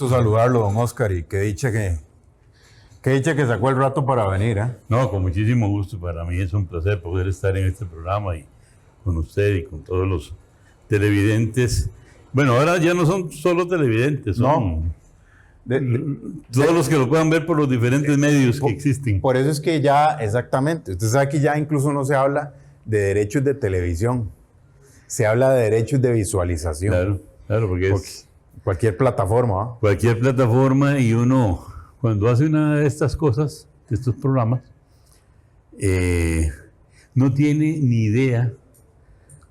gusto saludarlo, don Oscar, y qué dicha que sacó el rato para venir, ¿eh? No, con muchísimo gusto. Para mí es un placer poder estar en este programa y con usted y con todos los televidentes. Bueno, ahora ya no son solo televidentes, son todos los que lo puedan ver por los diferentes medios que existen. Por eso es que ya, exactamente, usted sabe que ya incluso no se habla de derechos de televisión, se habla de derechos de visualización. Claro, porque es cualquier plataforma, ¿eh? Cualquier plataforma, y uno, cuando hace una de estas cosas, de estos programas, no tiene ni idea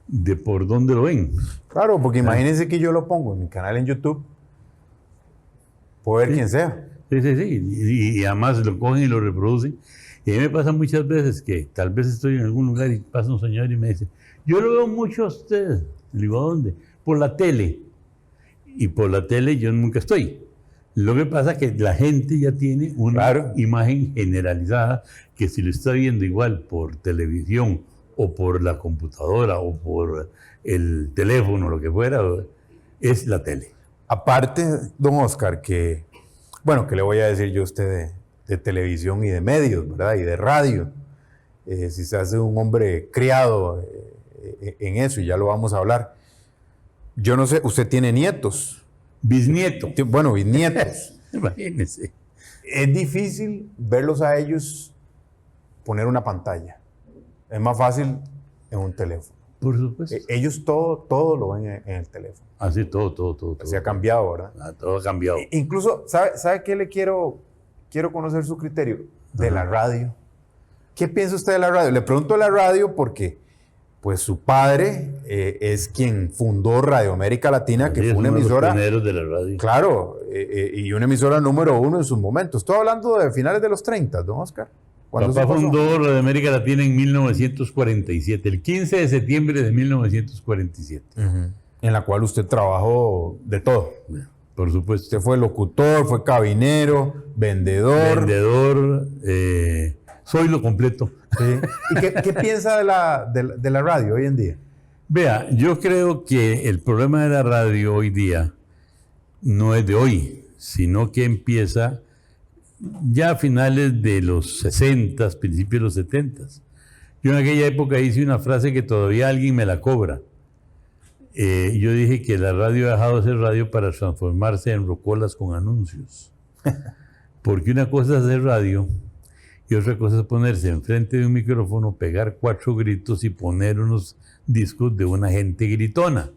de por dónde lo ven. Claro, porque imagínense que yo lo pongo en mi canal en YouTube, puede ver quien sea. Sí. Y además lo cogen y lo reproducen. Y a mí me pasa muchas veces que tal vez estoy en algún lugar y pasa un señor y me dice, yo lo veo mucho a usted. Le digo, ¿a dónde? Por la tele. Y por la tele yo nunca estoy. Lo que pasa es que la gente ya tiene una imagen generalizada que si lo está viendo igual por televisión o por la computadora o por el teléfono, lo que fuera, es la tele. Aparte, don Oscar, que le voy a decir yo a usted de televisión y de medios, ¿verdad? Y de radio. Si se hace un hombre criado en eso, y ya lo vamos a hablar. Yo no sé, usted tiene nietos. Bisnieto. Bueno, bisnietos. Imagínese. Es difícil verlos a ellos poner una pantalla. Es más fácil en un teléfono. Por supuesto. Ellos todo lo ven en el teléfono. Así, todo. Así ha cambiado, ¿verdad? Todo ha cambiado. Incluso, ¿sabe qué le quiero conocer su criterio? De la radio. ¿Qué piensa usted de la radio? Le pregunto de la radio porque pues su padre es quien fundó Radio América Latina, que fue una emisora... De los pioneros de la radio. Claro, y una emisora número 1 en sus momentos. Estoy hablando de finales de los 30, don Oscar. Papá fundó Radio América Latina en 1947, el 15 de septiembre de 1947. En la cual usted trabajó de todo. Por supuesto. Usted fue locutor, fue cabinero, vendedor. Soy lo completo. Sí. ¿Y qué piensa de la radio hoy en día? Vea, yo creo que el problema de la radio hoy día no es de hoy, sino que empieza ya a finales de los 60, principios de los 70. Yo en aquella época hice una frase que todavía alguien me la cobra. Yo dije que la radio ha dejado de ser radio para transformarse en rocolas con anuncios. Porque una cosa es hacer radio y otra cosa es ponerse enfrente de un micrófono, pegar 4 gritos y poner unos discos de una gente gritona.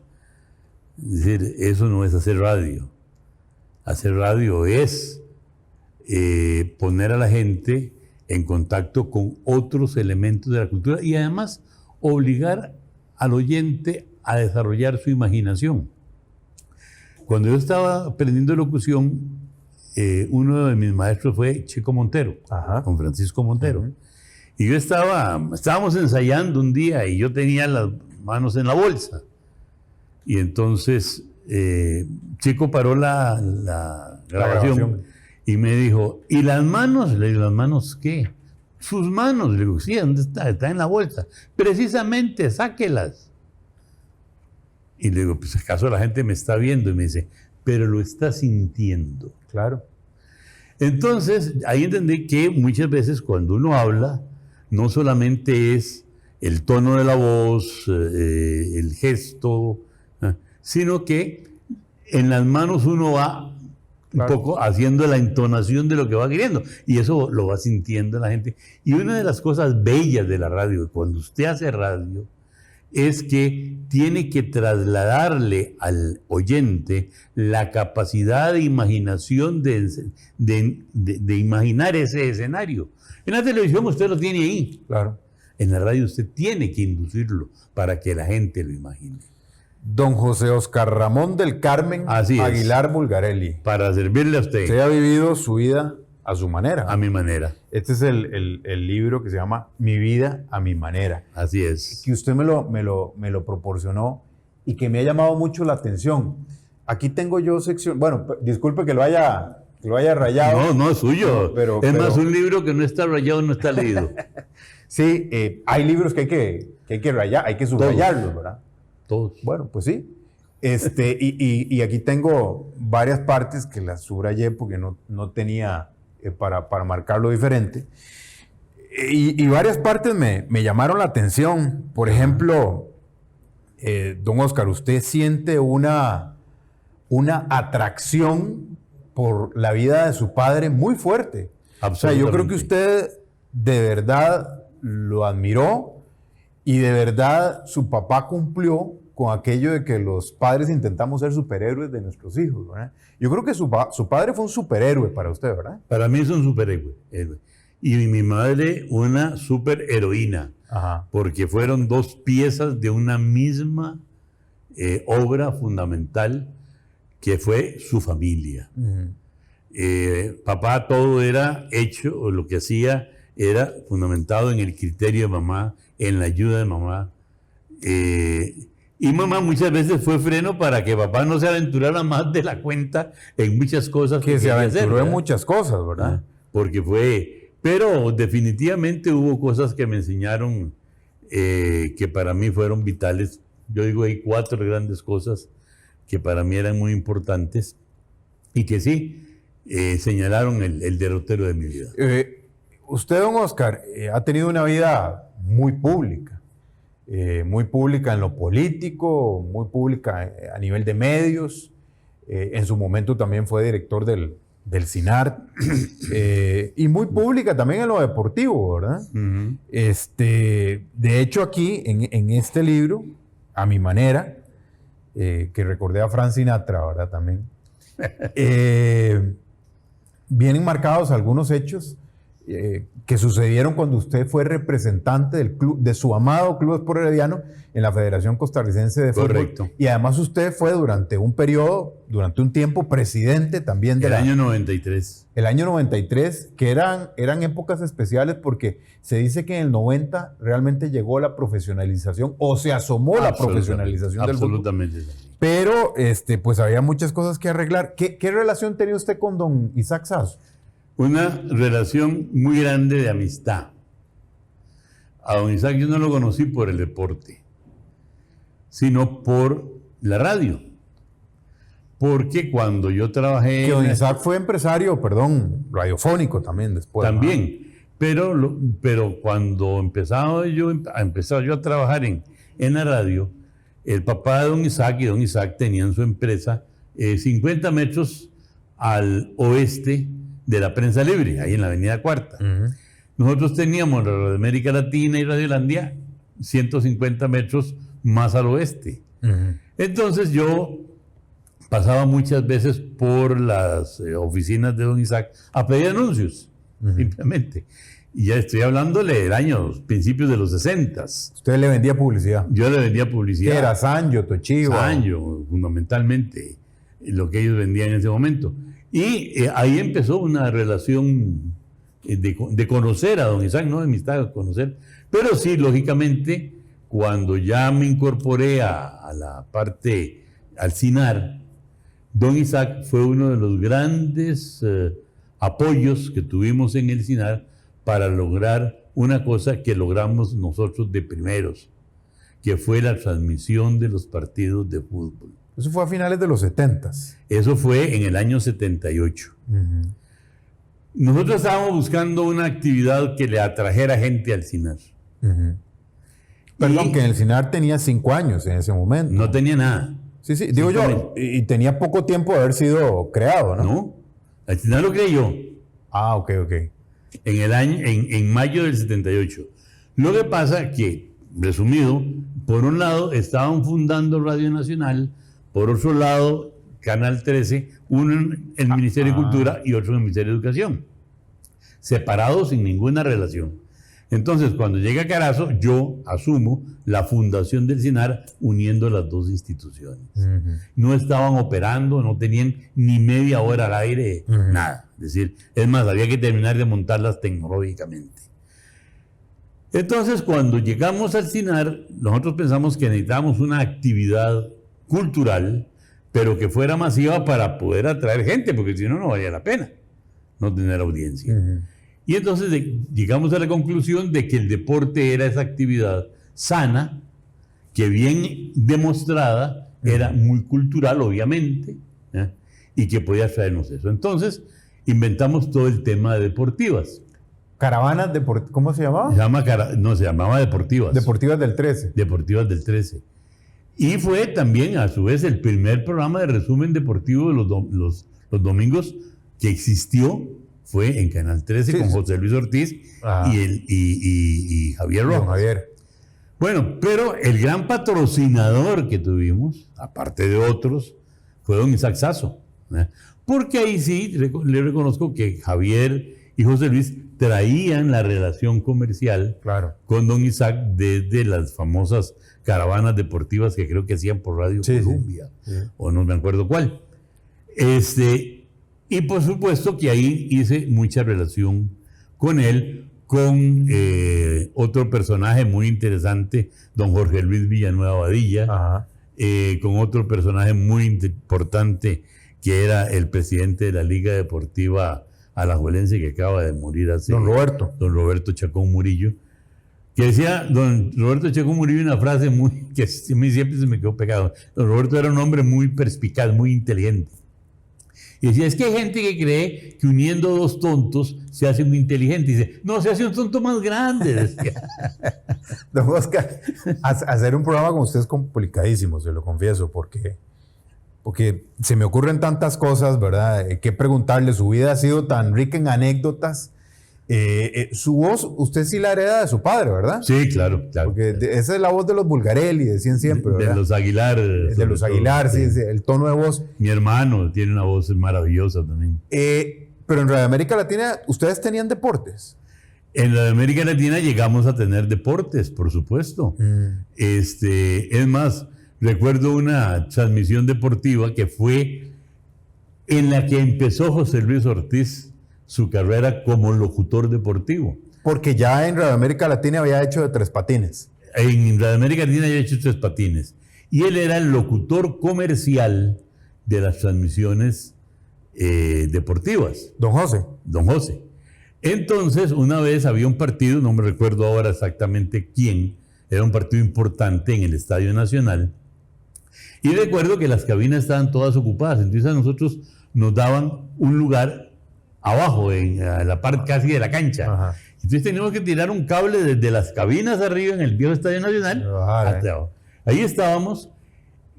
Es decir, eso no es hacer radio. Hacer radio es poner a la gente en contacto con otros elementos de la cultura y además obligar al oyente a desarrollar su imaginación. Cuando yo estaba aprendiendo locución, uno de mis maestros fue Chico Montero, con Francisco Montero. Y yo estábamos ensayando un día y yo tenía las manos en la bolsa. Y entonces Chico paró la grabación y me dijo, ¿y las manos? Le digo, ¿las manos qué? Sus manos. Le digo, sí, ¿dónde está? Está en la bolsa. Precisamente, sáquelas. Y le digo, pues acaso la gente me está viendo. Y me dice, pero lo está sintiendo. Claro. Entonces, ahí entendí que muchas veces cuando uno habla, no solamente es el tono de la voz, el gesto, sino que en las manos uno va un poco haciendo la entonación de lo que va queriendo. Y eso lo va sintiendo la gente. Y una de las cosas bellas de la radio, cuando usted hace radio, es que tiene que trasladarle al oyente la capacidad de imaginación de imaginar ese escenario. En la televisión usted lo tiene ahí. Claro. En la radio usted tiene que inducirlo para que la gente lo imagine. Don José Oscar Ramón del Carmen Aguilar Bulgarelli. Para servirle a usted. Usted ha vivido su vida a su manera. A mi manera. Este es el libro que se llama Mi vida a mi manera. Así es. Que usted me lo proporcionó y que me ha llamado mucho la atención. Aquí tengo yo sección... Bueno, disculpe que lo haya rayado. No es suyo. Pero más, un libro que no está rayado no está leído. Sí, hay libros que hay que rayar, hay que subrayarlos, ¿verdad? Todos. Bueno, pues sí. Y aquí tengo varias partes que las subrayé porque no tenía para marcarlo diferente. Y varias partes me llamaron la atención. Por ejemplo, don Oscar, ¿usted siente una atracción por la vida de su padre muy fuerte? O sea, yo creo que usted de verdad lo admiró y de verdad su papá cumplió con aquello de que los padres intentamos ser superhéroes de nuestros hijos, ¿verdad? Yo creo que su padre fue un superhéroe para usted, ¿verdad? Para mí es un superhéroe. Y mi madre una superheroína. Ajá. Porque fueron dos piezas de una misma obra fundamental que fue su familia. Papá todo era hecho, o lo que hacía era fundamentado en el criterio de mamá, en la ayuda de mamá. Y mamá muchas veces fue freno para que papá no se aventurara más de la cuenta en muchas cosas que se aventuró hacer, en muchas cosas, ¿verdad? Porque fue... Pero definitivamente hubo cosas que me enseñaron que para mí fueron vitales. Yo digo, hay 4 grandes cosas que para mí eran muy importantes y que sí señalaron el derrotero de mi vida. Usted, don Oscar, ha tenido una vida muy pública en lo político, muy pública a nivel de medios. En su momento también fue director del CINAR y muy pública también en lo deportivo, ¿verdad? Uh-huh. De hecho, aquí en este libro, a mi manera, que recordé a Frank Sinatra, ¿verdad? También, vienen marcados algunos hechos que sucedieron cuando usted fue representante del club, de su amado Club Sport Herediano en la Federación Costarricense de Fútbol. Correcto. Y además usted fue durante un tiempo, presidente también de año 93. El año 93, que eran épocas especiales porque se dice que en el 90 realmente llegó la profesionalización o se asomó la profesionalización del fútbol. Absolutamente. Pero pues había muchas cosas que arreglar. ¿Qué relación tenía usted con don Isaac Sazo? Una relación muy grande de amistad. A don Isaac yo no lo conocí por el deporte, sino por la radio. Porque cuando yo trabajé... Que don Isaac fue empresario, radiofónico también después. También, ¿no? pero cuando empezaba yo a trabajar en la radio, el papá de don Isaac y don Isaac tenían su empresa 50 metros al oeste de la Prensa Libre, ahí en la Avenida Cuarta. Uh-huh. Nosotros teníamos Radio América Latina y Radiolandia 150 metros más al oeste. Uh-huh. Entonces yo pasaba muchas veces por las oficinas de don Isaac a pedir anuncios, uh-huh, simplemente. Y ya estoy hablándole del año, principios de los 60. ¿Usted le vendía publicidad? Yo le vendía publicidad. ¿Qué era? Sanyo, Toshiba. Sanyo, fundamentalmente, lo que ellos vendían en ese momento. Y ahí empezó una relación de conocer a don Isaac, no de amistad, conocer. Pero sí, lógicamente, cuando ya me incorporé a la parte, al CINAR, don Isaac fue uno de los grandes apoyos que tuvimos en el CINAR para lograr una cosa que logramos nosotros de primeros, que fue la transmisión de los partidos de fútbol. Eso fue a finales de los 70. Eso fue en el año 78. Uh-huh. Nosotros estábamos buscando una actividad que le atrajera gente al CINAR. Uh-huh. Perdón, que en el CINAR tenía 5 años en ese momento. No tenía nada. Sí, digo yo, y tenía poco tiempo de haber sido creado, ¿no? No, el CINAR lo creé yo. Ah, ok. En mayo del 78. Lo que pasa que, resumido, por un lado estaban fundando Radio Nacional, por otro lado Canal 13, uno en el Ministerio de Cultura y otro en el Ministerio de Educación, separados sin ninguna relación. Entonces, cuando llega Carazo, yo asumo la fundación del CINAR uniendo las dos instituciones. Uh-huh. No estaban operando, no tenían ni media hora al aire, uh-huh, nada. Es decir, es más, había que terminar de montarlas tecnológicamente. Entonces, cuando llegamos al CINAR, nosotros pensamos que necesitábamos una actividad cultural, pero que fuera masiva para poder atraer gente, porque si no, no valía la pena no tener audiencia. Uh-huh. Y entonces llegamos a la conclusión de que el deporte era esa actividad sana, que bien demostrada era muy cultural, obviamente, y que podía traernos eso. Entonces, inventamos todo el tema de deportivas. Caravanas ¿cómo se llamaba? Se llamaba Deportivas. Deportivas del 13. Deportivas del 13. Y fue también, a su vez, el primer programa de resumen deportivo de los domingos que existió. Fue en Canal 13 Sí, con sí. José Luis Ortiz y Javier Rojas. Don Javier. Bueno, pero el gran patrocinador que tuvimos, aparte de otros, fue don Isaac Sasso. Porque ahí sí le reconozco que Javier y José Luis traían la relación comercial Claro. con don Isaac desde las famosas caravanas deportivas que creo que hacían por Radio Colombia, sí. o no me acuerdo cuál. Y por supuesto que ahí hice mucha relación con él, con otro personaje muy interesante, don Jorge Luis Villanueva Badilla, Ajá. con otro personaje muy importante que era el presidente de la Liga Deportiva Alajuelense que acaba de morir hace... Don Roberto. Don Roberto Chacón Murillo, que decía don Roberto Chacón Murillo una frase que a mí siempre se me quedó pegado. Don Roberto era un hombre muy perspicaz, muy inteligente. Y decía, es que hay gente que cree que uniendo dos tontos se hace un inteligente. Y dice, no, se hace un tonto más grande. Decía. Don Oscar, hacer un programa con usted es complicadísimo, se lo confieso, porque se me ocurren tantas cosas, ¿verdad? Que preguntarle, su vida ha sido tan rica en anécdotas. Su voz, usted sí la hereda de su padre, ¿verdad? Sí, claro. Porque esa es la voz de los Bulgarelli, decían siempre, ¿verdad? De los Aguilar. De los Aguilar, sí, el tono de voz. Mi hermano tiene una voz maravillosa también. Pero en Radio América Latina, ¿ustedes tenían deportes? En la América Latina llegamos a tener deportes, por supuesto. Es más, recuerdo una transmisión deportiva que fue en la que empezó José Luis Ortiz su carrera como locutor deportivo. Porque ya en Radio América Latina había hecho de 3 patines. En Radio América Latina había hecho 3 patines. Y él era el locutor comercial de las transmisiones deportivas. Don José. Don José. Entonces, una vez había un partido, no me recuerdo ahora exactamente quién, era un partido importante en el Estadio Nacional. Y recuerdo que las cabinas estaban todas ocupadas. Entonces a nosotros nos daban un lugar abajo, en la parte casi de la cancha. Ajá. Entonces teníamos que tirar un cable desde las cabinas arriba en el viejo Estadio Nacional hasta abajo. Ahí estábamos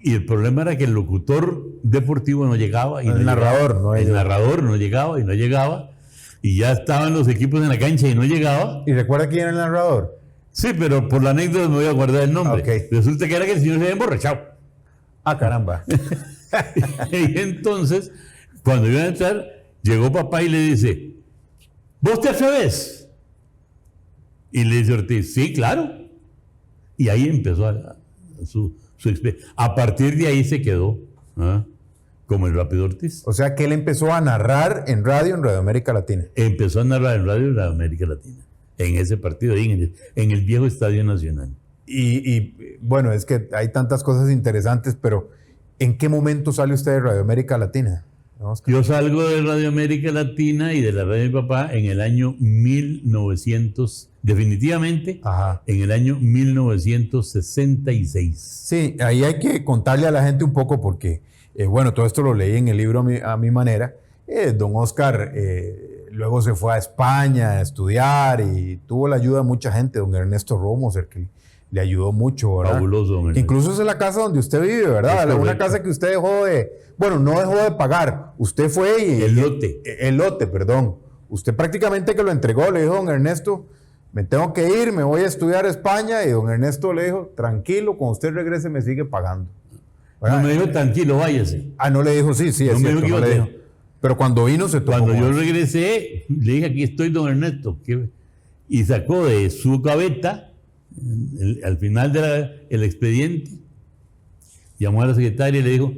y el problema era que el locutor deportivo no llegaba. Y el narrador no llegaba. El narrador no llegaba y no llegaba. Y ya estaban los equipos en la cancha y no llegaba. ¿Y recuerda quién era el narrador? Sí, pero por la anécdota me voy a guardar el nombre. Okay. Resulta que era que el señor se había emborrachado. Ah, caramba. Y entonces, cuando iba a entrar, llegó papá y le dice, ¿vos te atreves? Y le dice Ortiz, sí, claro. Y ahí empezó su experiencia. A partir de ahí se quedó como el Rápido Ortiz. O sea que él empezó a narrar en Radio América Latina. Empezó a narrar en Radio América Latina, en ese partido, ahí en el viejo Estadio Nacional. Y bueno, es que hay tantas cosas interesantes, pero ¿en qué momento sale usted de Radio América Latina? Yo salgo de Radio América Latina y de la radio de mi papá en el año 1900, definitivamente, en el año 1966. Sí, ahí hay que contarle a la gente un poco porque, bueno, todo esto lo leí en el libro a mi manera. Don Oscar luego se fue a España a estudiar y tuvo la ayuda de mucha gente, don Ernesto Romo, el que le ayudó mucho, ¿verdad? Fabuloso, don que incluso es la casa donde usted vive, ¿verdad? Una casa que usted dejó no dejó de pagar. Usted fue y... El lote. El lote, perdón. Usted prácticamente que lo entregó, le dijo don Ernesto, me tengo que ir, me voy a estudiar a España, y don Ernesto le dijo, tranquilo, cuando usted regrese me sigue pagando. ¿Verdad? No me dijo, tranquilo, váyase. No le dijo, sí, es cierto, me dijo, no le dijo. Pero cuando vino se tocó. Cuando yo regresé, le dije, aquí estoy, don Ernesto. Y sacó de su gaveta, al final del expediente, llamó a la secretaria y le dijo,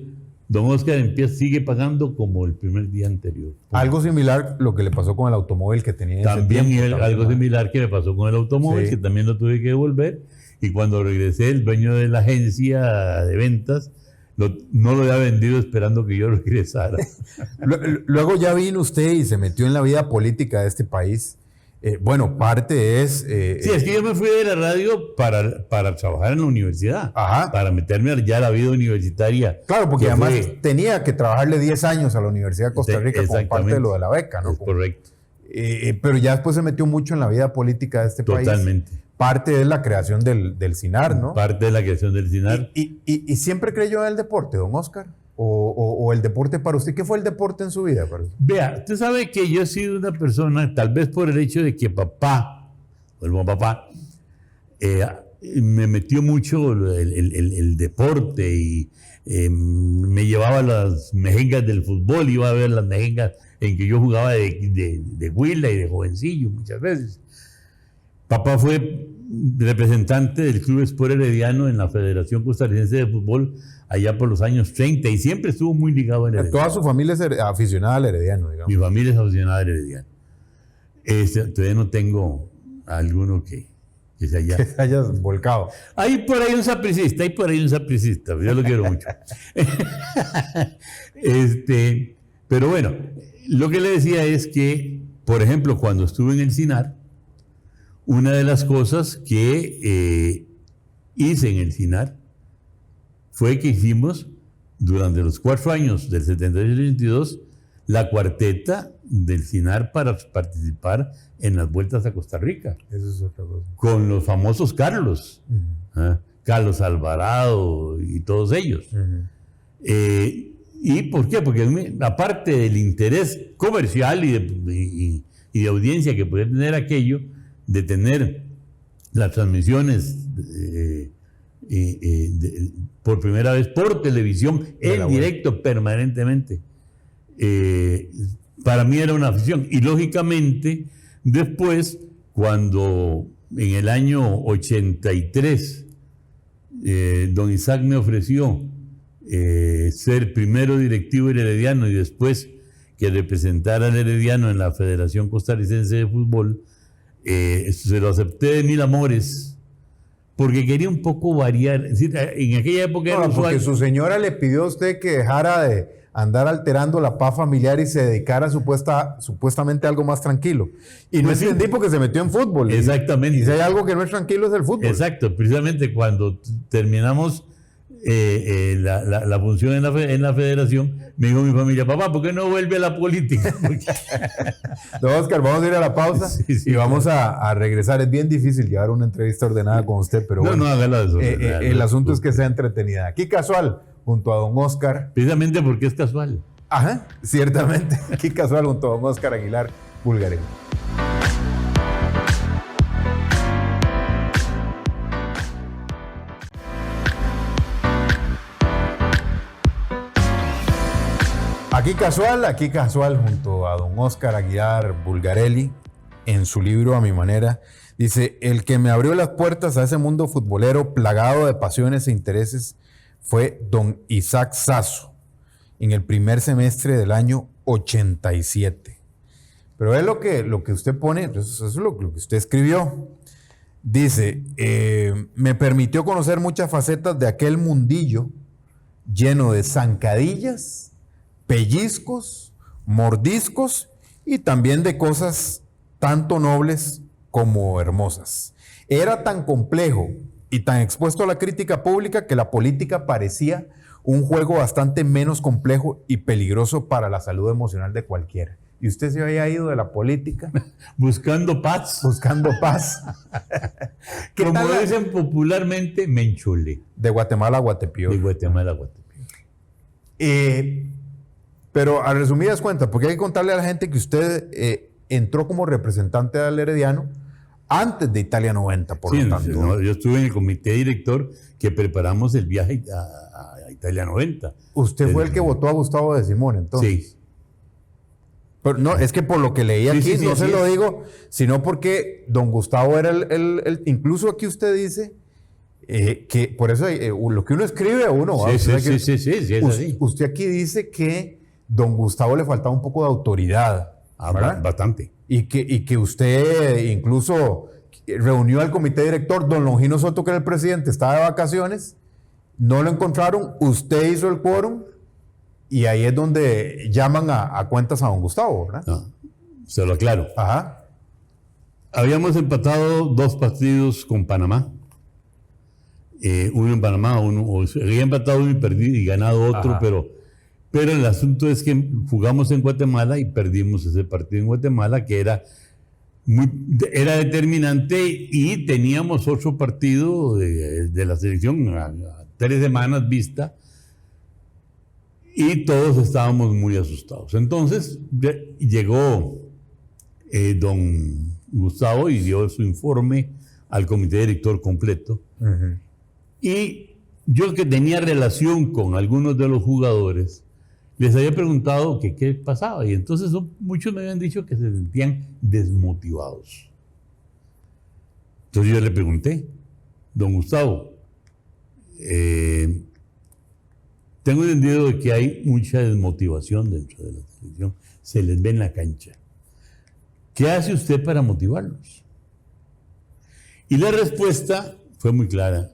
don Oscar sigue pagando como el primer día anterior. Algo similar lo que le pasó con el automóvil que tenía también algo similar que me pasó con el automóvil, sí, que también lo tuve que devolver. Y cuando regresé, el dueño de la agencia de ventas no lo había vendido esperando que yo regresara. Luego ya vino usted y se metió en la vida política de este país. Bueno, parte es... Sí, es que yo me fui de la radio para trabajar en la universidad, Ajá. para meterme ya a la vida universitaria. Claro, porque que además fue- tenía que trabajarle 10 años a la Universidad de Costa Rica como parte Exactamente. de lo de la beca, ¿no? Es correcto, Pero ya después se metió mucho en la vida política de este país. totalmente. Parte es la creación del CINAR, ¿no? Parte de la creación del CINAR. ¿Y siempre creyó en el deporte, don Oscar? ¿O el deporte para usted? ¿Qué fue el deporte en su vida para usted? Vea, usted sabe que yo he sido una persona, tal vez por el hecho de que papá, me metió mucho el deporte y me llevaba a las mejengas del fútbol, iba a ver las mejengas en que yo jugaba de huila y de jovencillo muchas veces. Papá fue representante del Club Sport Herediano en la Federación Costarricense de Fútbol allá por los años 30 y siempre estuvo muy ligado a Herediano. Toda su familia es aficionada al Herediano, digamos. Mi familia es aficionada al Herediano. Todavía no tengo alguno que se haya... Que se hayas volcado. Hay por ahí un sapricista, yo lo quiero mucho. Pero bueno, lo que le decía es que, por ejemplo, cuando estuve en el CINAR, una de las cosas que hice en el CINAR fue que hicimos durante los 4 años del 78-82 la cuarteta del CINAR para participar en las vueltas a Costa Rica, Eso es otra cosa. con los famosos Carlos, Carlos Alvarado y todos ellos. ¿Y por qué? Porque aparte del interés comercial y de audiencia que puede tener aquello, de tener las transmisiones por primera vez por televisión en directo permanentemente, para mí era una afición. Y lógicamente después, cuando en el año 83 don Isaac me ofreció ser primero directivo del Herediano y después que representara al Herediano en la Federación Costarricense de Fútbol, se lo acepté de mil amores, porque quería un poco variar. Es decir, en aquella época era No, porque usual. su señora le pidió a usted que dejara de andar alterando la paz familiar y se dedicara supuestamente a algo más tranquilo. Y no Pues sí. entendí porque se metió en fútbol. Exactamente. Y si hay algo que no es tranquilo es el fútbol. Exacto, precisamente cuando terminamos la función en la federación, me dijo mi familia: papá, ¿por qué no vuelve a la política? Don Oscar, vamos a ir a la pausa Sí, y vamos a regresar. Es bien difícil llevar una entrevista ordenada con usted, pero No, bueno, no, hágala de eso. el asunto es que sea entretenida. Aquí casual, junto a don Oscar. Precisamente porque es casual. Ajá, ciertamente. Aquí casual, junto a don Oscar Aguilar Bulgarelli. Aquí casual, junto a don Oscar Aguilar Bulgarelli, en su libro A mi manera, dice: el que me abrió las puertas a ese mundo futbolero plagado de pasiones e intereses fue don Isaac Sasso, en el primer semestre del año 87. Pero es lo que usted pone, eso es lo que usted escribió. Dice: me permitió conocer muchas facetas de aquel mundillo lleno de zancadillas, pellizcos, mordiscos y también de cosas tanto nobles como hermosas. Era tan complejo y tan expuesto a la crítica pública que la política parecía un juego bastante menos complejo y peligroso para la salud emocional de cualquiera. ¿Y usted se había ido de la política? Buscando paz. Buscando paz. ¿Qué Como tal dicen popularmente, me enchulé. de Guatemala a Guatepeor? De Guatemala a Guatepeor. Pero a resumidas cuentas, porque hay que contarle a la gente que usted entró como representante del Herediano antes de Italia 90, por Sí, lo tanto. no, yo estuve en el comité director que preparamos el viaje a Italia 90. Usted fue el que votó a Gustavo de Simón, entonces. Sí. Pero no, es que por lo que leí Sí, aquí, sí, sí, no así se lo es. digo, sino porque don Gustavo era incluso aquí usted dice que por eso lo que uno escribe uno. ¿va? Sí, Usted sí, aquí- sí, es así. Usted aquí dice que don Gustavo le faltaba un poco de autoridad, ¿verdad? Bastante. Y que usted incluso reunió al comité director, don Longino Soto, que era el presidente, estaba de vacaciones, no lo encontraron, usted hizo el quórum y ahí es donde llaman a cuentas a don Gustavo, ¿verdad? No, se lo aclaro. Ajá. habíamos empatado 2 partidos con Panamá. Uno en Panamá, había empatado uno y ganado otro, Ajá. pero el asunto es que jugamos en Guatemala y perdimos ese partido en Guatemala, que era determinante, y teníamos otro partido de la selección a 3 semanas vista, y todos estábamos muy asustados. Entonces llegó don Gustavo y dio su informe al comité director completo. Ujú. Y yo, que tenía relación con algunos de los jugadores, les había preguntado que qué pasaba. Y entonces muchos me habían dicho que se sentían desmotivados. Entonces yo le pregunté, don Gustavo, tengo entendido de que hay mucha desmotivación dentro de la selección. Se les ve en la cancha. ¿Qué hace usted para motivarlos? Y la respuesta fue muy clara.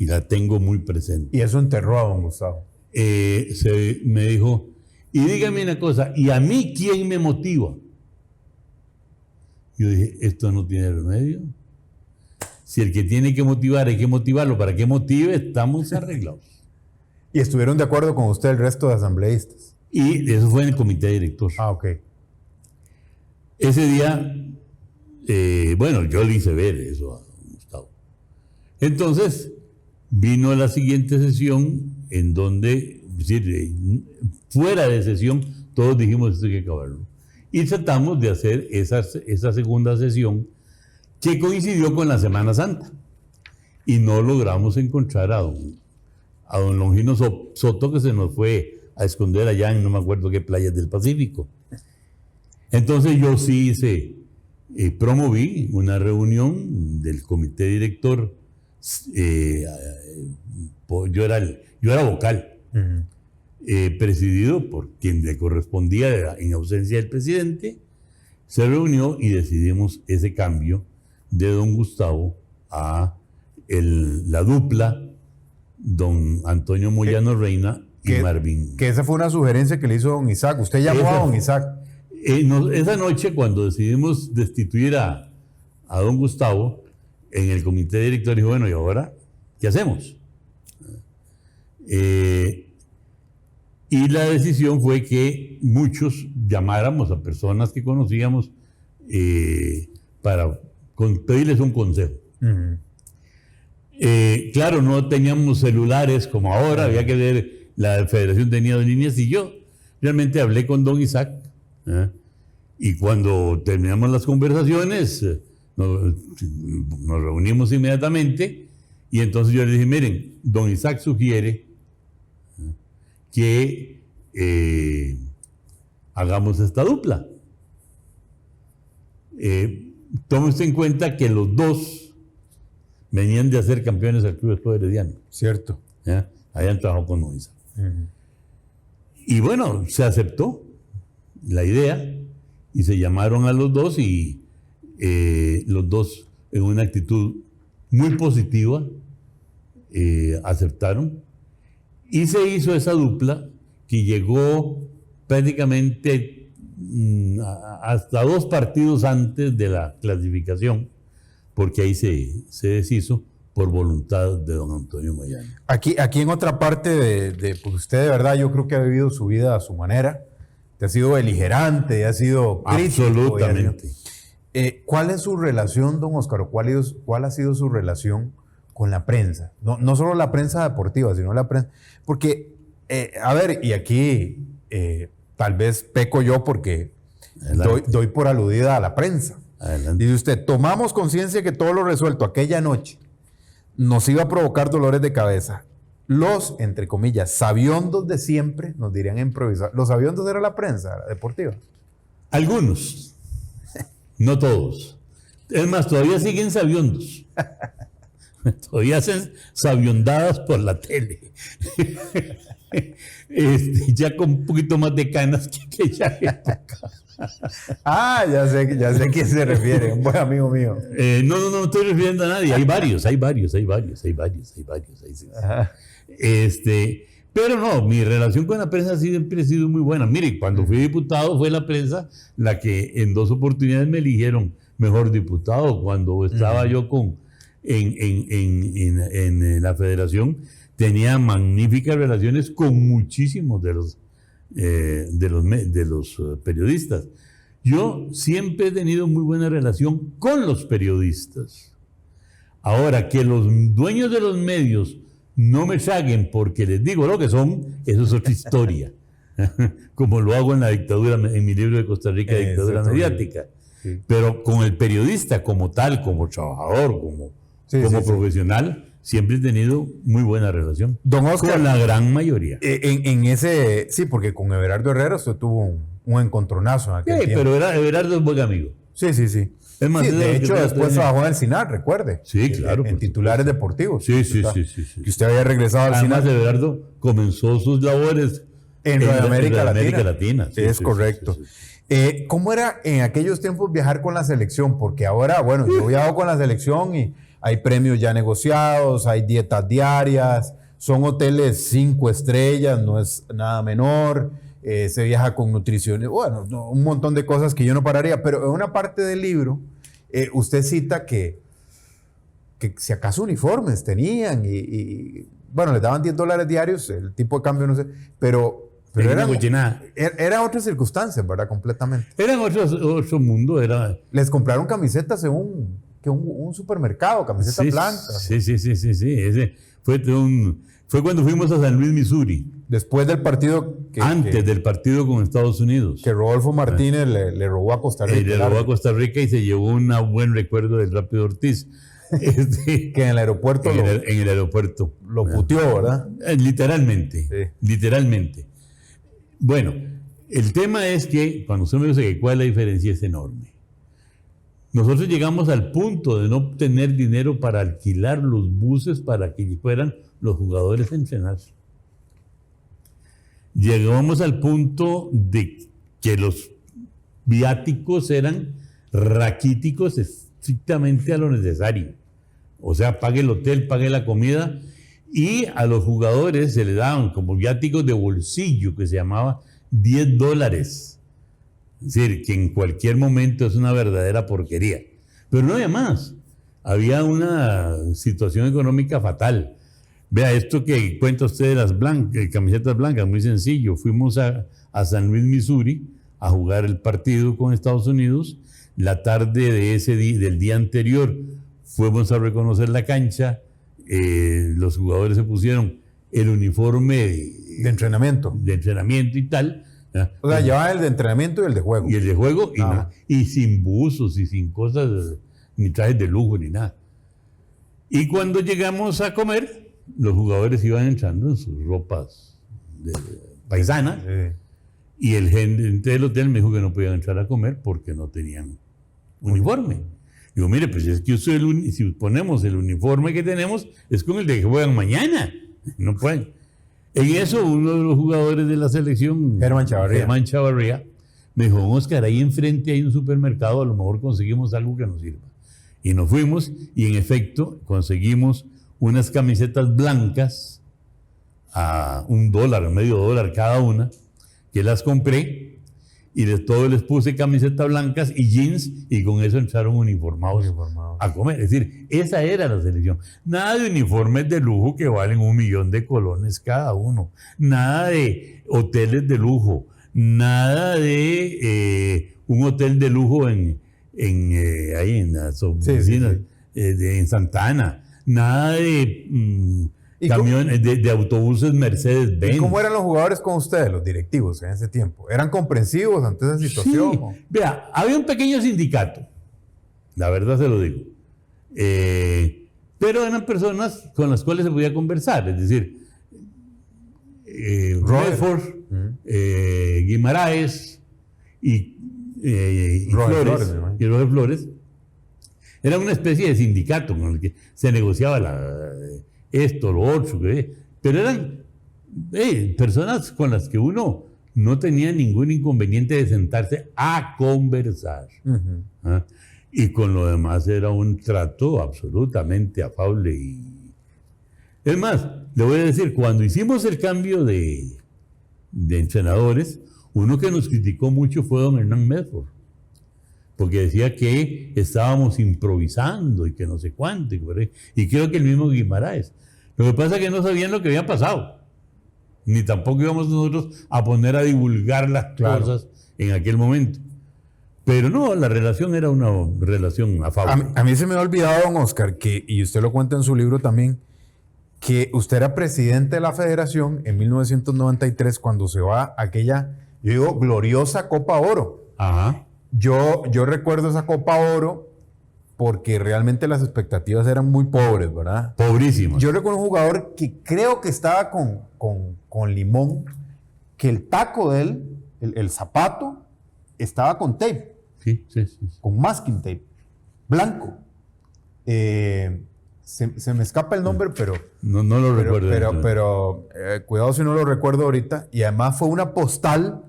Y la tengo muy presente. Y eso enterró a don Gustavo. Me dijo, y dígame una cosa, ¿y a mí quién me motiva? Yo dije, esto no tiene remedio. Si el que tiene que motivar hay que motivarlo, para que motive, estamos arreglados. ¿Y estuvieron de acuerdo con usted el resto de asambleístas? Y eso fue en el comité director. Ah, ok. Ese día, bueno, yo le hice ver eso a Gustavo. Entonces, vino la siguiente sesión en donde, es decir, fuera de sesión, todos dijimos esto hay que acabarlo. Y tratamos de hacer esa segunda sesión, que coincidió con la Semana Santa. Y no logramos encontrar a don Longino Soto, que se nos fue a esconder allá en no me acuerdo qué playas del Pacífico. Entonces yo sí promoví una reunión del comité director. Yo era vocal, presidido por quien le correspondía en ausencia del presidente. Se reunió y decidimos ese cambio de don Gustavo a la dupla don Antonio Moyano Reina y Marvin. Que esa fue una sugerencia que le hizo don Isaac. Usted llamó a don Isaac. Esa noche, cuando decidimos destituir a don Gustavo, en el comité director dijo, bueno, ¿y ahora qué hacemos? Y la decisión fue que muchos llamáramos a personas que conocíamos para pedirles un consejo. Uh-huh. Claro, no teníamos celulares como ahora, había que ver, la federación tenía 2 líneas, y yo realmente hablé con don Isaac, y cuando terminamos las conversaciones, nos reunimos inmediatamente, y entonces yo le dije, miren, don Isaac sugiere que hagamos esta dupla. Tome usted en cuenta que los dos venían de hacer campeones al Club Sport Herediano. Cierto. Habían trabajado con don Isaac. Uh-huh. Y bueno, se aceptó la idea y se llamaron a los dos, y los dos, en una actitud muy positiva, aceptaron, y se hizo esa dupla que llegó prácticamente hasta 2 partidos antes de la clasificación, porque ahí se deshizo por voluntad de don Antonio Moyano. Aquí en otra parte pues usted de verdad yo creo que ha vivido su vida a su manera, te ha sido beligerante, ha sido crítico. Absolutamente. ¿Cuál es su relación, don Óscar? ¿Cuál ha sido su relación con la prensa? No solo la prensa deportiva, sino la prensa. Porque, a ver, y aquí tal vez peco yo porque doy por aludida a la prensa. Adelante. Dice usted, tomamos conciencia que todo lo resuelto aquella noche nos iba a provocar dolores de cabeza. Los, entre comillas, sabiondos de siempre nos dirían improvisar. ¿Los sabiondos era la prensa deportiva? Algunos, no todos. Es más, todavía siguen sabiondos. Todavía hacen sabiondadas por la tele. Ya con un poquito más de canas que aquella época. Ah, ya sé a quién se refiere, un buen amigo mío. No estoy refiriendo a nadie. Hay varios. Ahí sí. Pero no, mi relación con la prensa siempre ha sido muy buena. Mire, cuando fui diputado fue la prensa la que en 2 oportunidades me eligieron mejor diputado. Cuando estaba yo en la federación, tenía magníficas relaciones con muchísimos de los periodistas. Yo siempre he tenido muy buena relación con los periodistas. Ahora, que los dueños de los medios no me saquen porque les digo lo que son, eso es otra historia. Como lo hago en la dictadura, en mi libro de Costa Rica, Dictadura Mediática. Sí. Pero con el periodista como tal, como trabajador, como profesional, siempre he tenido muy buena relación. Don Oscar, con la gran mayoría. Sí, porque con Everardo Herrera usted tuvo un encontronazo en aquel tiempo. Pero Everardo es buen amigo. Sí. Es más, de hecho, después trabajó en el CINAR, recuerde. Sí, claro. En titulares deportivos. Sí. Que usted había regresado al CINAR. Además, Everardo comenzó sus labores en América Latina. Sí, es correcto. Sí. ¿Cómo era en aquellos tiempos viajar con la selección? Porque ahora, bueno, yo viajo con la selección y hay premios ya negociados, hay dietas diarias, son hoteles 5 estrellas, no es nada menor. Se viaja con nutrición, bueno, un montón de cosas que yo no pararía, pero en una parte del libro usted cita que si acaso uniformes tenían y bueno, les daban $10 diarios, el tipo de cambio no sé, pero eran otras circunstancias, ¿verdad? Completamente. Eran otro mundo, Les compraron camisetas en un supermercado, camisetas blancas. Sí. Ese fue cuando fuimos a San Luis, Missouri. Después del partido... Antes del partido con Estados Unidos. Que Rodolfo Martínez le robó a Costa Rica. Le robó a Costa Rica y se llevó un buen recuerdo del Rápido Ortiz. Que en el aeropuerto... En el aeropuerto. Lo puteó, ¿verdad? Literalmente. Sí. Literalmente. Bueno, el tema es que cuando usted me dice cuál es la diferencia es enorme. Nosotros llegamos al punto de no tener dinero para alquilar los buses para que fueran los jugadores a entrenar. Llegamos al punto de que los viáticos eran raquíticos estrictamente a lo necesario. O sea, pague el hotel, pague la comida, y a los jugadores se le daban como viáticos de bolsillo, que se llamaba $10. Es decir, que en cualquier momento es una verdadera porquería. Pero no había más. Había una situación económica fatal. Vea, esto que cuenta usted de las camisetas blancas, muy sencillo. Fuimos a San Luis, Missouri, a jugar el partido con Estados Unidos. La tarde del día anterior fuimos a reconocer la cancha. Los jugadores se pusieron el uniforme de entrenamiento. Y tal. O sea, llevaban el de entrenamiento y el de juego. Y el de juego, y sin buzos y sin cosas, ni trajes de lujo, ni nada. Y cuando llegamos a comer, los jugadores iban entrando en sus ropas paisanas. Sí. Y el gerente del hotel me dijo que no podían entrar a comer porque no tenían uniforme. Digo, mire, pues es que si ponemos el uniforme que tenemos, es con el de que juegan mañana. No pueden. En eso, uno de los jugadores de la selección, Germán Chavarría, me dijo, Oscar, ahí enfrente hay un supermercado, a lo mejor conseguimos algo que nos sirva. Y nos fuimos, y en efecto, conseguimos unas camisetas blancas a $1, medio dólar cada una, que las compré, y todos les puse camisetas blancas y jeans, y con eso entraron uniformados a comer. Es decir, esa era la selección. Nada de uniformes de lujo que valen $1 millón de colones cada uno. Nada de hoteles de lujo. Nada de un hotel de lujo ahí en las oficinas en Santa Ana. Nada de camiones, de autobuses Mercedes-Benz. ¿Y cómo eran los jugadores con ustedes, los directivos, en ese tiempo? ¿Eran comprensivos ante esa situación? Sí. Vea, había un pequeño sindicato, la verdad se lo digo. Pero eran personas con las cuales se podía conversar, es decir, Redford, Guimaraes y Roger Flores. Era una especie de sindicato con el que se negociaba esto, lo otro, pero eran personas con las que uno no tenía ningún inconveniente de sentarse a conversar. ¿Ah? Y con lo demás era un trato absolutamente afable. Es más, le voy a decir, cuando hicimos el cambio de entrenadores, uno que nos criticó mucho fue don Hernán Medford. porque decía que estábamos improvisando y que no sé cuánto, y creo que el mismo Guimaraes. Lo que pasa es que no sabían lo que había pasado, ni tampoco íbamos nosotros a poner a divulgar las cosas en aquel momento. Pero no, la relación era una relación afable. A mí se me ha olvidado, don Oscar, que, y usted lo cuenta en su libro también, que usted era presidente de la federación en 1993 cuando se va aquella, yo digo, gloriosa Copa Oro. Ajá. Yo recuerdo esa Copa Oro porque realmente las expectativas eran muy pobres, ¿verdad? Pobrísimas. Yo recuerdo un jugador que creo que estaba con limón, que el taco de él, el zapato, estaba con tape. Sí. Con masking tape, blanco. Se me escapa el nombre, pero... No lo recuerdo. Pero cuidado si no lo recuerdo ahorita. Y además fue una postal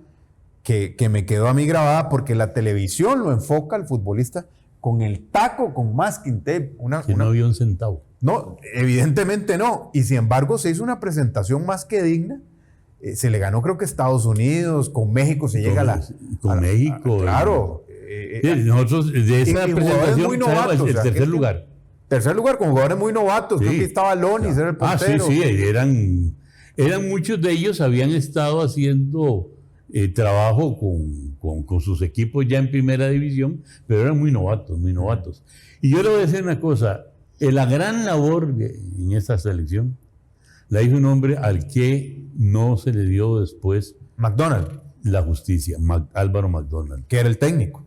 que me quedó a mí grabada porque la televisión lo enfoca al futbolista con el taco, con masking tape. No había un centavo. No, evidentemente no. Y sin embargo se hizo una presentación más que digna. Se le ganó creo que Estados Unidos, con México se llega a la... Con México. Claro. Nosotros de esa presentación muy novatos, el tercer lugar. Tercer lugar con jugadores muy novatos. Sí. Creo que estaba Lonis, era el portero. Sí. Eran muchos de ellos habían estado haciendo trabajo con sus equipos ya en primera división, pero eran muy novatos. Y yo le voy a decir una cosa, la gran labor en esta selección la hizo un hombre al que no se le dio después McDonald, la justicia, Álvaro McDonald. que era el técnico.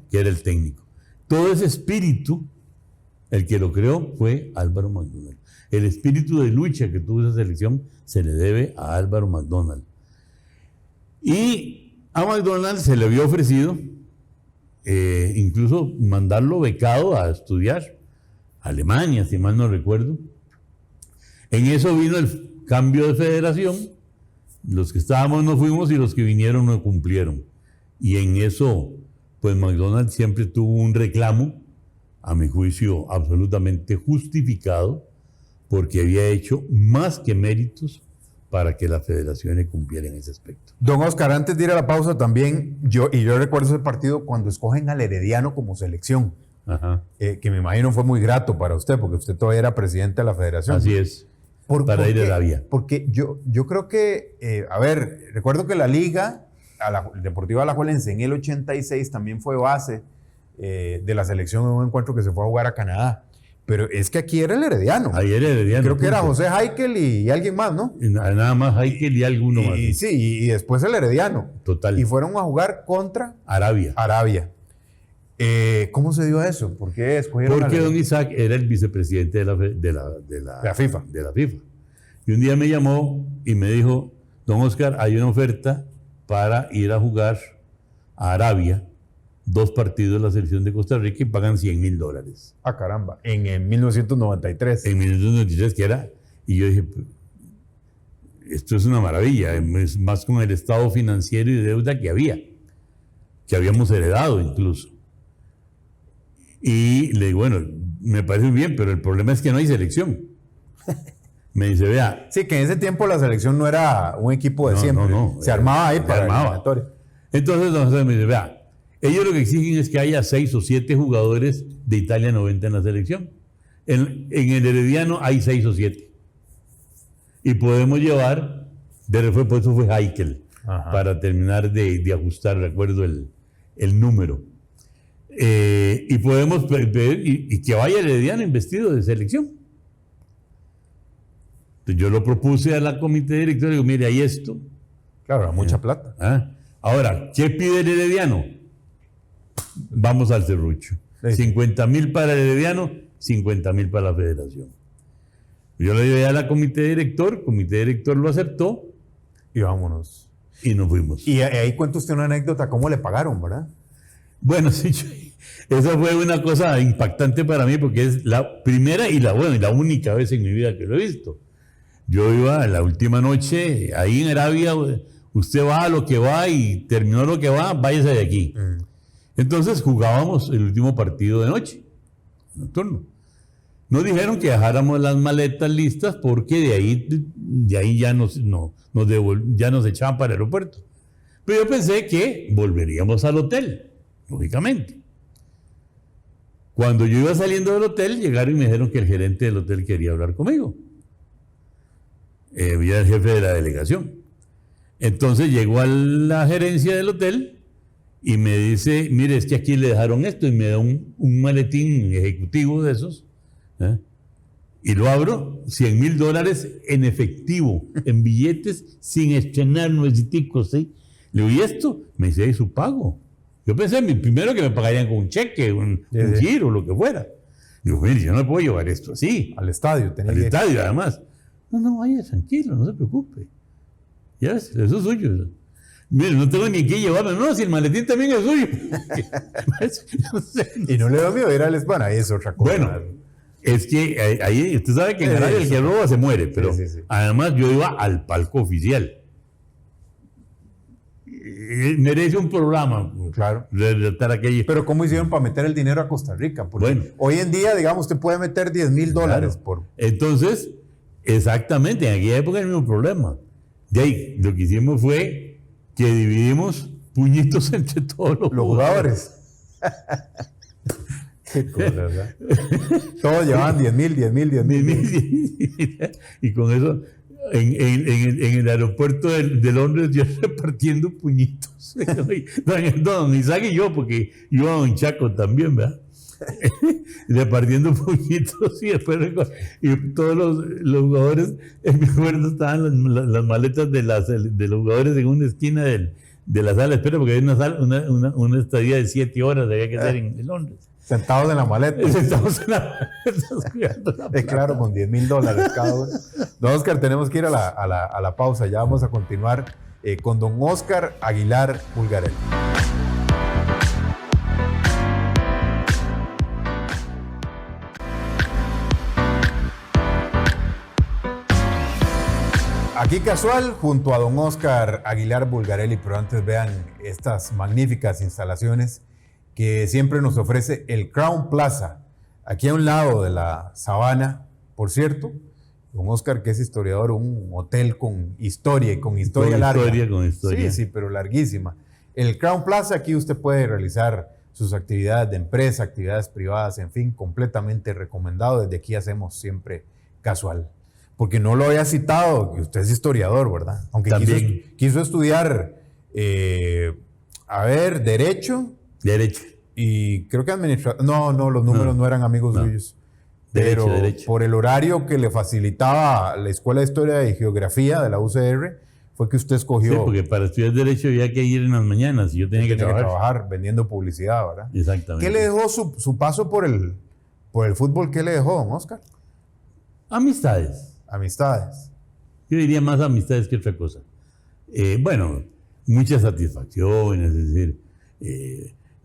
Todo ese espíritu, el que lo creó fue Álvaro McDonald. El espíritu de lucha que tuvo esa selección se le debe a Álvaro McDonald. Y a McDonald se le había ofrecido incluso mandarlo becado a estudiar a Alemania, si mal no recuerdo. En eso vino el cambio de federación. Los que estábamos no fuimos y los que vinieron no cumplieron. Y en eso, pues McDonald siempre tuvo un reclamo, a mi juicio absolutamente justificado, porque había hecho más que méritos para que la federación cumpliera en ese aspecto. Don Oscar, antes de ir a la pausa también, yo recuerdo ese partido cuando escogen al Herediano como selección, que me imagino fue muy grato para usted, porque usted todavía era presidente de la federación. Así es. Para ir a Arabia. Porque yo creo que, recuerdo que la Liga Deportiva Alajuelense en el 86 también fue base de la selección en un encuentro que se fue a jugar a Canadá. Pero es que aquí era el Herediano. Ahí era el Herediano. Creo que era José Heikel y alguien más, ¿no? Nada más Heikel y alguno más. Sí, y después el Herediano. Total. Y fueron a jugar contra Arabia. ¿Cómo se dio eso? ¿Por qué escogieron Porque don Isaac era el vicepresidente de la FIFA. Y un día me llamó y me dijo, don Oscar, hay una oferta para ir a jugar a Arabia, 2 partidos de la selección de Costa Rica y pagan $100,000. Ah, caramba. En 1993. En 1993 que era. Y yo dije, esto es una maravilla, es más con el estado financiero y de deuda que habíamos heredado incluso. Y le digo, bueno, me parece bien, pero el problema es que no hay selección. Me dice, vea. Sí, que en ese tiempo la selección no era un equipo de siempre. No. Se armaba ahí para la eliminatoria. Entonces me dice, vea, ellos lo que exigen es que haya 6 o 7 jugadores de Italia 90 en la selección. En el Herediano hay 6 o 7. Y podemos llevar, por eso fue Heikel, para terminar de ajustar, recuerdo el número. Y podemos pedir y que vaya el Herediano investido de selección. Entonces yo lo propuse a la comité director y digo, mire, hay esto. Claro, era mucha plata. Ahora, ¿qué pide el Herediano? Vamos al serrucho. Sí. 50,000 para el Herediano, 50,000 para la federación. Yo le llevé a la comité director lo aceptó. Y vámonos. Y nos fuimos. Y ahí cuenta usted una anécdota, ¿cómo le pagaron, verdad? Bueno, sí, esa fue una cosa impactante para mí porque es la primera y la única vez en mi vida que lo he visto. Yo iba la última noche ahí en Arabia, usted va a lo que va y terminó lo que va, váyase de aquí. Entonces jugábamos el último partido de noche, nocturno. Nos dijeron que dejáramos las maletas listas porque de ahí ya nos echaban para el aeropuerto. Pero yo pensé que volveríamos al hotel, lógicamente. Cuando yo iba saliendo del hotel, llegaron y me dijeron que el gerente del hotel quería hablar conmigo. Yo era el jefe de la delegación. Entonces llegó a la gerencia del hotel y me dice, mire, es que aquí le dejaron esto, y me da un maletín ejecutivo de esos, ¿eh? Y lo abro, $100,000 en efectivo, en billetes, sin estrenar nueviticos, ¿sí? Le digo, ¿y esto? Me dice, ¿y su pago? Yo pensé primero que me pagarían con un cheque, un giro, lo que fuera. Digo, mire, yo no puedo llevar esto así. Al estadio. Al estadio, además. No, vaya, tranquilo, no se preocupe. Ya ves, eso es suyo. Mire, no tengo ni que llevarlo. No, si el maletín también es suyo. No sé. Y no le da miedo ir al Bueno, ahí es otra cosa. Bueno, es que ahí usted sabe que en Arabia el que roba se muere, pero sí. Además yo iba al palco oficial. Merece un programa. Claro. Relatar aquello. Pero ¿cómo hicieron para meter el dinero a Costa Rica? Porque bueno, hoy en día, digamos, usted puede meter $10,000 claro. por... Entonces, exactamente, en aquella época el mismo problema. De ahí, lo que hicimos fue que dividimos puñitos entre todos los jugadores. Qué cosa, ¿verdad? Todos llevaban 10,000. Y con eso, en el aeropuerto de Londres, yo repartiendo puñitos. Don Isaac y yo, porque iba a Don Chaco también, ¿verdad? Repartiendo puñitos y después y todos los jugadores, en mi acuerdo, estaban las maletas de los jugadores en una esquina de la sala de espera, porque hay una estadía de 7 horas había que hacer en Londres. Sentados en la maleta. Sentados en la maleta. Claro, con $10,000 cada uno. Don Oscar, tenemos que ir a la pausa. Ya vamos a continuar con don Oscar Aguilar Bulgarelli. Aquí casual, junto a don Oscar Aguilar Bulgarelli, pero antes vean estas magníficas instalaciones que siempre nos ofrece el Crown Plaza, aquí a un lado de la Sabana, por cierto. Don Oscar, que es historiador, un hotel con historia y con historia larga. Con historia. Sí, pero larguísima. El Crown Plaza, aquí usted puede realizar sus actividades de empresa, actividades privadas, en fin, completamente recomendado. Desde aquí hacemos siempre casual. Porque no lo había citado, que usted es historiador, ¿verdad? Aunque quiso estudiar, Derecho. Y creo que administración. No, los números no eran amigos suyos. Pero derecho. Por el horario que le facilitaba la Escuela de Historia y Geografía de la UCR, fue que usted escogió. Sí, porque para estudiar Derecho había que ir en las mañanas y yo tenía que trabajar vendiendo publicidad, ¿verdad? Exactamente. ¿Qué le dejó su paso por el fútbol? ¿Qué le dejó, don Oscar? Amistades. Yo diría más amistades que otra cosa. Bueno, muchas satisfacciones, es decir,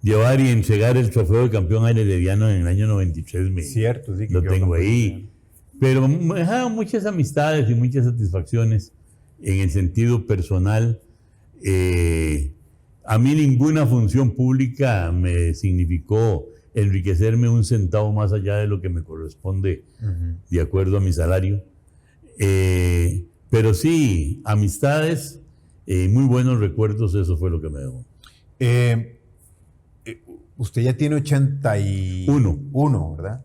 llevar y entregar el trofeo de campeón herediano en el año 93. Cierto, sí. Lo tengo ahí. Pero me dejaron muchas amistades y muchas satisfacciones en el sentido personal. A mí ninguna función pública me significó enriquecerme un centavo más allá de lo que me corresponde de acuerdo a mi salario. Pero sí, amistades, muy buenos recuerdos, eso fue lo que me dejó. Usted ya tiene 81, ¿verdad?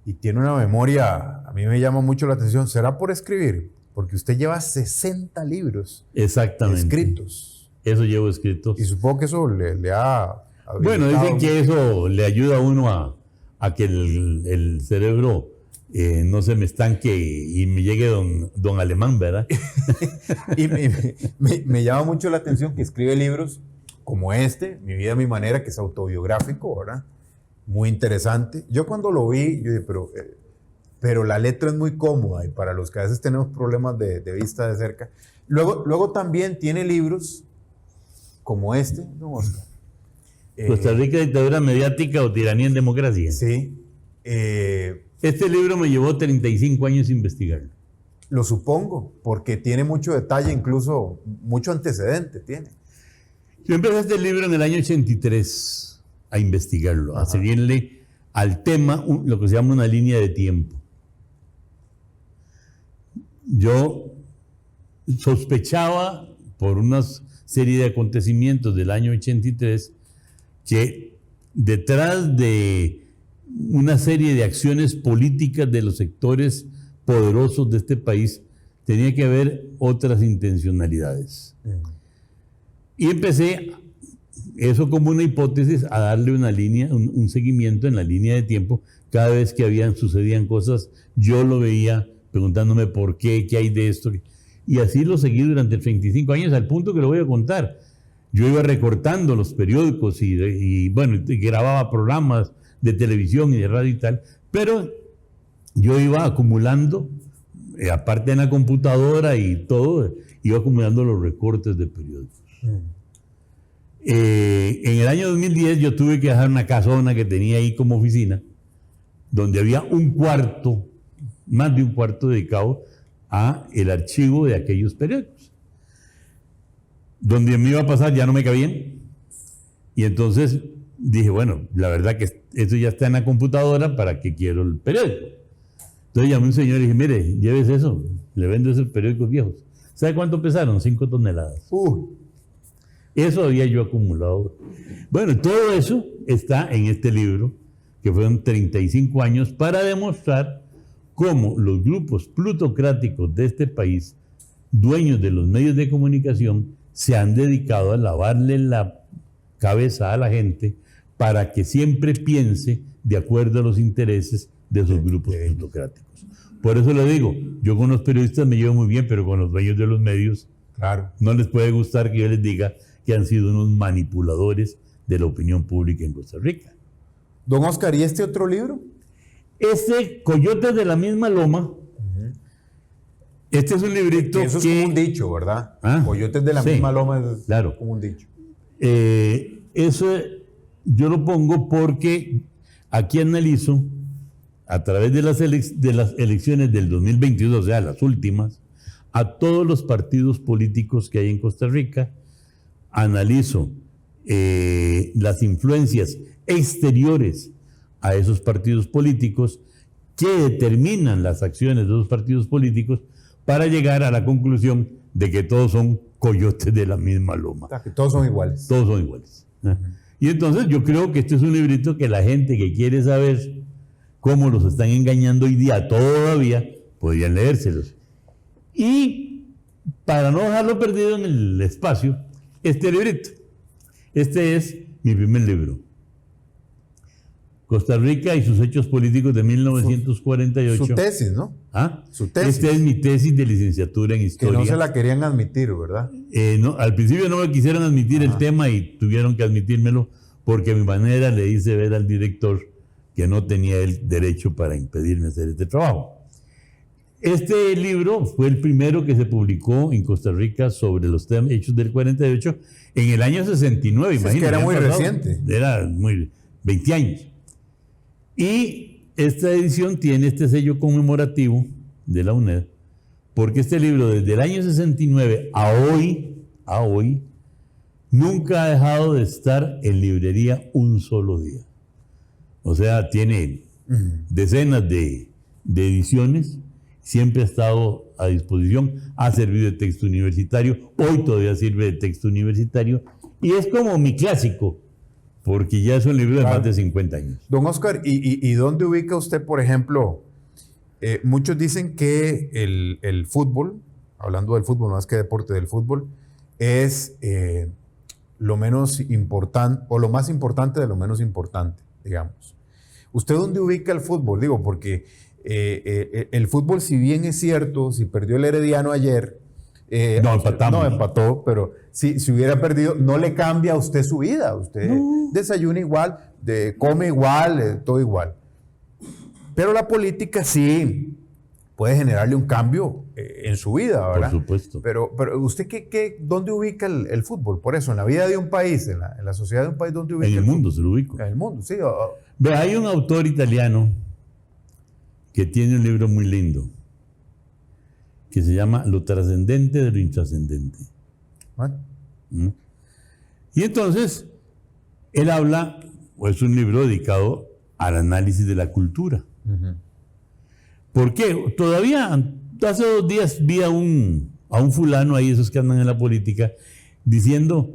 Y tiene una memoria, a mí me llama mucho la atención. ¿Será por escribir? Porque usted lleva 60 libros escritos. Eso llevo escritos. Y supongo que eso le ha... Bueno, dicen que eso le ayuda a uno a que el cerebro no se me estanque y me llegue don Alemán, ¿verdad? Y me llama mucho la atención que escribe libros como Mi vida a mi manera, que es autobiográfico, ¿verdad? Muy interesante. Yo cuando lo vi, yo dije, pero la letra es muy cómoda y para los que a veces tenemos problemas de vista de cerca. Luego también tiene libros como don Oscar. Costa Rica, dictadura mediática o tiranía en democracia. Sí. Este libro me llevó 35 años investigarlo. Lo supongo, porque tiene mucho detalle, incluso mucho antecedente tiene. Yo empecé este libro en el año 83 a investigarlo, a seguirle al tema lo que se llama una línea de tiempo. Yo sospechaba por una serie de acontecimientos del año 83 que detrás de una serie de acciones políticas de los sectores poderosos de este país, tenía que haber otras intencionalidades. Y empecé, eso como una hipótesis, a darle una línea, un seguimiento en la línea de tiempo. Cada vez que sucedían cosas, yo lo veía preguntándome por qué hay de esto. Y así lo seguí durante 35 años, al punto que lo voy a contar. Yo iba recortando los periódicos y grababa programas de televisión y de radio y tal, pero yo iba acumulando, aparte en la computadora y todo, iba acumulando los recortes de periódicos. En el año 2010 yo tuve que dejar una casona que tenía ahí como oficina, donde había un cuarto, más de un cuarto dedicado a el archivo de aquellos periódicos. Donde me iba a pasar ya no me cabían, y entonces dije, bueno, la verdad que esto ya está en la computadora, ¿para qué quiero el periódico? Entonces llamé a un señor y dije, mire, llévese eso, le vendo esos periódicos viejos. ¿Sabe cuánto pesaron? 5 toneladas. Eso había yo acumulado. Bueno, todo eso está en este libro, que fueron 35 años, para demostrar cómo los grupos plutocráticos de este país, dueños de los medios de comunicación, se han dedicado a lavarle la cabeza a la gente para que siempre piense de acuerdo a los intereses de esos grupos plutocráticos. Por eso le digo, yo con los periodistas me llevo muy bien, pero con los dueños de los medios, claro, no les puede gustar que yo les diga que han sido unos manipuladores de la opinión pública en Costa Rica. Don Oscar, ¿y este otro libro? Este, Coyotes de la misma loma. Este es un librito eso es como un dicho, ¿verdad? Coyotes de la misma loma es claro, como un dicho. Eso yo lo pongo porque aquí analizo, a través de las elecciones del 2022, o sea, las últimas, a todos los partidos políticos que hay en Costa Rica. Analizo las influencias exteriores a esos partidos políticos que determinan las acciones de esos partidos políticos, para llegar a la conclusión de que todos son coyotes de la misma loma. Que todos son iguales. Todos son iguales. Y entonces yo creo que este es un librito que la gente que quiere saber cómo los están engañando hoy día todavía, podrían leérselos. Y para no dejarlo perdido en el espacio, este librito. Este es mi primer libro. Costa Rica y sus hechos políticos de 1948. Su tesis, ¿no? Su tesis. Esta es mi tesis de licenciatura en historia. Que no se la querían admitir, ¿verdad? No, al principio no me quisieron admitir el tema y tuvieron que admitírmelo, porque a mi manera le hice ver al director que no tenía el derecho para impedirme hacer este trabajo. Este libro fue el primero que se publicó en Costa Rica sobre los hechos del 48 en el año 69. Imagínate. Es que era muy reciente. Era muy 20 años. Y esta edición tiene este sello conmemorativo de la UNED, porque este libro desde el año 69 a hoy, nunca ha dejado de estar en librería un solo día. O sea, tiene decenas de ediciones, siempre ha estado a disposición, ha servido de texto universitario, hoy todavía sirve de texto universitario, y es como mi clásico, porque ya es un libro de más de 50 años. Don Oscar, ¿y dónde ubica usted, por ejemplo, muchos dicen que el fútbol, hablando del fútbol más que deporte, del fútbol, es lo menos importante, o lo más importante de lo menos importante, digamos. ¿Usted dónde ubica el fútbol? Digo, porque el fútbol, si bien es cierto, si perdió el Herediano ayer, no, empatamos. No, empató, pero si hubiera perdido, no le cambia a usted su vida. Usted desayuna igual, come igual, todo igual. Pero la política sí puede generarle un cambio en su vida, ¿verdad? Por supuesto. Pero ¿usted dónde ubica el fútbol? Por eso, en la vida de un país, en la sociedad de un país, ¿dónde ubica el mundo? Se lo ubico. En el mundo, sí. Ve, hay un autor italiano que tiene un libro muy lindo, que se llama Lo trascendente de lo intrascendente. Y entonces, él habla, o es un libro dedicado al análisis de la cultura. ¿Por qué? Todavía, hace 2 días vi a un fulano ahí, esos que andan en la política, diciendo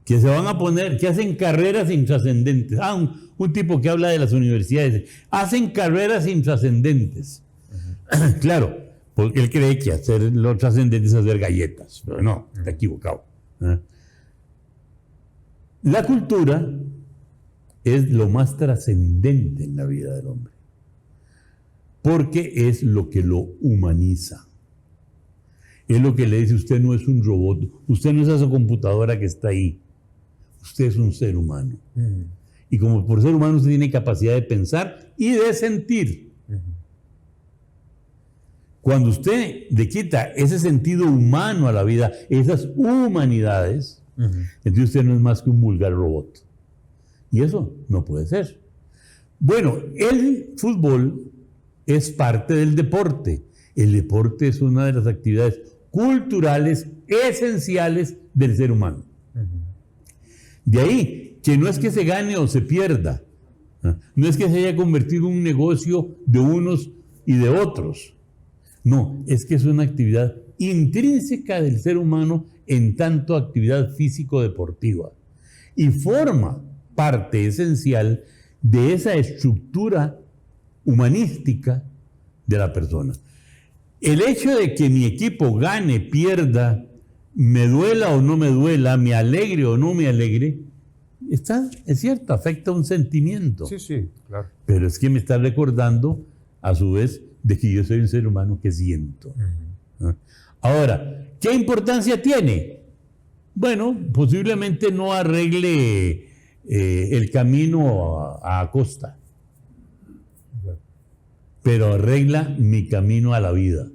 que se van a poner, que hacen carreras intrascendentes. un tipo que habla de las universidades. Hacen carreras intrascendentes. Claro, porque él cree que hacer lo trascendente es hacer galletas. Pero no, está equivocado. La cultura es lo más trascendente en la vida del hombre. Porque es lo que lo humaniza. Es lo que le dice, usted no es un robot, usted no es esa computadora que está ahí. Usted es un ser humano. Y como por ser humano usted tiene capacidad de pensar y de sentir. Cuando usted le quita ese sentido humano a la vida, esas humanidades, entonces usted no es más que un vulgar robot. Y eso no puede ser. Bueno, el fútbol es parte del deporte. El deporte es una de las actividades culturales esenciales del ser humano. De ahí que no es que se gane o se pierda, no es que se haya convertido en un negocio de unos y de otros. No, es que es una actividad intrínseca del ser humano en tanto actividad físico-deportiva y forma parte esencial de esa estructura humanística de la persona. El hecho de que mi equipo gane, pierda, me duela o no me duela, me alegre o no me alegre, es cierto, afecta un sentimiento. Sí, claro. Pero es que me está recordando, a su vez, de que yo soy un ser humano que siento. Ahora, ¿qué importancia tiene? Bueno, posiblemente no arregle el camino a costa, pero arregla mi camino a la vida,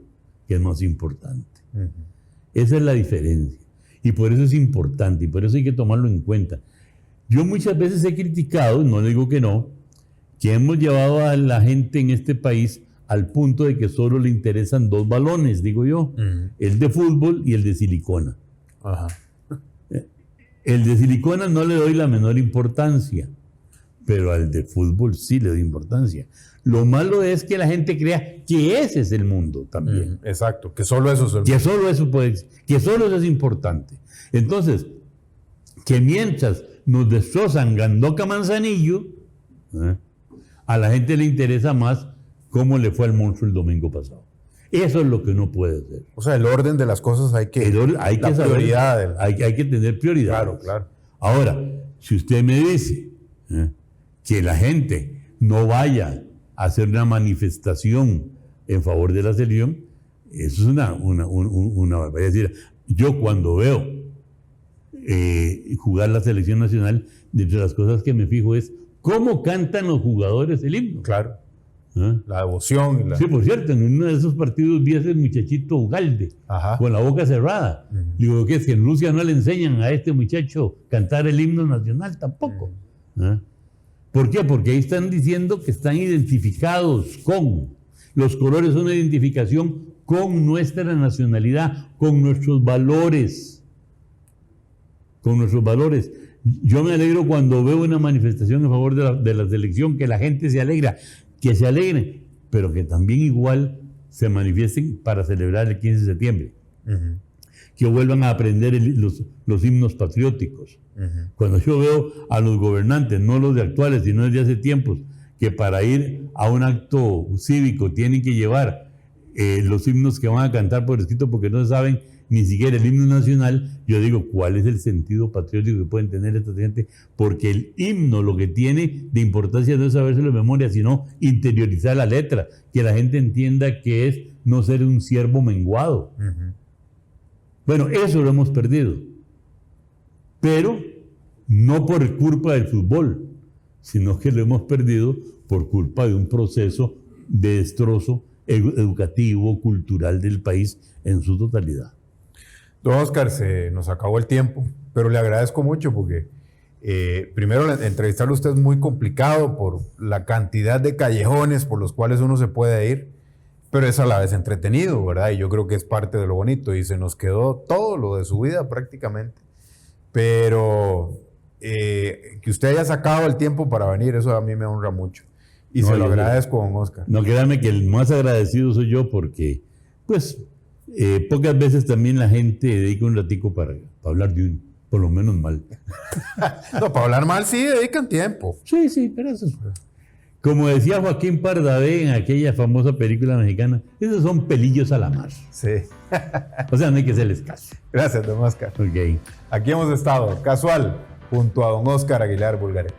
que es más importante. Esa es la diferencia. Y por eso es importante, y por eso hay que tomarlo en cuenta. Yo muchas veces he criticado, no digo que no, que hemos llevado a la gente en este país al punto de que solo le interesan dos balones, digo yo, el de fútbol y el de silicona. El de silicona no le doy la menor importancia, pero al de fútbol sí le doy importancia. Lo malo es que la gente crea que ese es el mundo también. Exacto, que solo eso es el mundo. Que solo eso es importante. Entonces, que mientras nos destrozan Gandoca Manzanillo, a la gente le interesa más cómo le fue al monstruo el domingo pasado. Eso es lo que no puede ser. O sea, el orden de las cosas hay que hay que saber, prioridad. hay que tener prioridades. Claro. Ahora, si usted me dice que la gente no vaya a hacer una manifestación en favor de la selección, eso es una barbaridad. Es decir, yo cuando veo jugar la selección nacional, de entre las cosas que me fijo es cómo cantan los jugadores el himno. Claro. La devoción. Sí, por cierto, en uno de esos partidos vi a ese muchachito Ugalde, con la boca cerrada. Digo, ¿qué es que en Rusia no le enseñan a este muchacho cantar el himno nacional tampoco? ¿Por qué? Porque ahí están diciendo que están identificados con. Los colores son una identificación con nuestra nacionalidad, con nuestros valores. Con nuestros valores. Yo me alegro cuando veo una manifestación en favor de la selección, que la gente se alegra. Que se alegren, pero que también igual se manifiesten para celebrar el 15 de septiembre. Que vuelvan a aprender los himnos patrióticos. Cuando yo veo a los gobernantes, no los de actuales, sino desde hace tiempos, que para ir a un acto cívico tienen que llevar los himnos que van a cantar por escrito porque no saben ni siquiera el himno nacional, yo digo, ¿cuál es el sentido patriótico que pueden tener esta gente? Porque el himno lo que tiene de importancia no es sabérselo de memoria, sino interiorizar la letra, que la gente entienda que es no ser un siervo menguado. Bueno, eso lo hemos perdido, pero no por culpa del fútbol, sino que lo hemos perdido por culpa de un proceso de destrozo educativo, cultural del país en su totalidad. Don Oscar, se nos acabó el tiempo, pero le agradezco mucho porque primero entrevistarlo a usted es muy complicado por la cantidad de callejones por los cuales uno se puede ir, pero es a la vez entretenido, ¿verdad? Y yo creo que es parte de lo bonito y se nos quedó todo lo de su vida prácticamente. Pero que usted haya sacado el tiempo para venir, eso a mí me honra mucho. Y se lo agradezco, don Oscar. No, créame que el más agradecido soy yo porque, pues, pocas veces también la gente dedica un ratico para hablar de uno. por lo menos mal. No, para hablar mal sí dedican tiempo. Sí, sí, pero eso es... Como decía Joaquín Pardavé en aquella famosa película mexicana, esos son pelillos a la mar. Sí. O sea, no hay que hacerles caso. Gracias, don Oscar. Ok. Aquí hemos estado, casual, junto a don Oscar Aguilar Bulgaret.